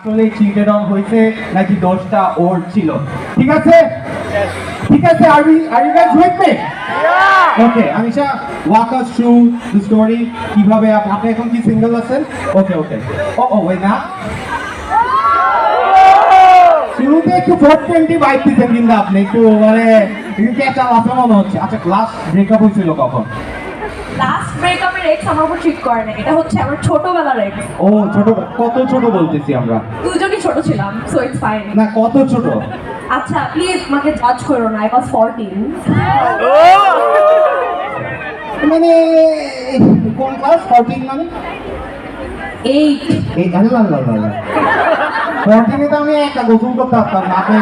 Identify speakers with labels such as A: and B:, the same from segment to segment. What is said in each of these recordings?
A: আসলে cheated on হয়েছে নাকি দোষটা ওর ছিল। ঠিক আছে ঠিক আছে, are you guys with me? Okay, Anisha walk us through the story. কিভাবে আপনি এখন কি সিঙ্গেল আছেন? ওকে ওকে, ও ও ওই না শুরুতে একটু 420 বাইক দিতেন কিন্তু আপনি একটু মানে একটু ক্যাচাল আছে মনে হচ্ছে। আচ্ছা, লাস্ট ব্রেকআপ হয়েছিল কখন?
B: লাস্ট ব্রেকআপের এক্স আমার উপর চিট করে না, এটা হচ্ছে আমার ছোটবেলার এক্স।
A: ও ছোট, কত ছোট বলতেছি আমরা?
B: দুজনই ছোট ছিলাম, সো ইটস ফাইন।
A: না কত ছোট?
B: আচ্ছা প্লিজ আমাকে জাজ করো না, আই ওয়াজ 14।
A: মানে কোন ক্লাস? 14 মানে
B: 8।
A: এই আল্লাহ আল্লাহ আল্লাহ 14 এ তো আমি একটা গোসল করতে পারতাম না, আপনি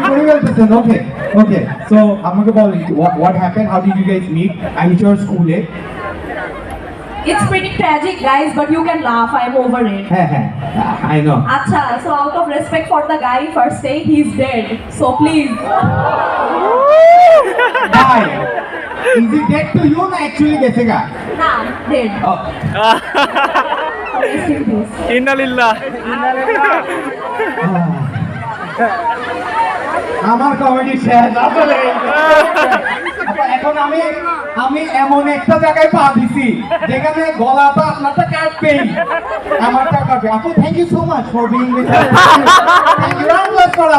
A: করে ফেলতেছেন। ওকে ওকে, সো আমাকে বলেন what happened, how did you guys meet? I'm sure স্কুলে।
B: It's pretty tragic guys, but you can laugh, I'm over it.
A: হ্যাঁ হ্যাঁ, I know.
B: আচ্ছা, so out of respect for the guy, first say he's dead, so please.
A: Bye. Is he dead to you না actually গেছে গা?
B: না, dead.
A: Oh.
B: Rest in peace.
C: ইন্নালিল্লাহ।
A: আমার comedy শেষ আসলে। এখন আমি এমন একটা জায়গায় পা দিছি যেখানে গলাটা আপনারটা কাটবেই, আমারটা কাটবে। আপু thank you so much for being with us. Thank you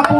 A: আপু।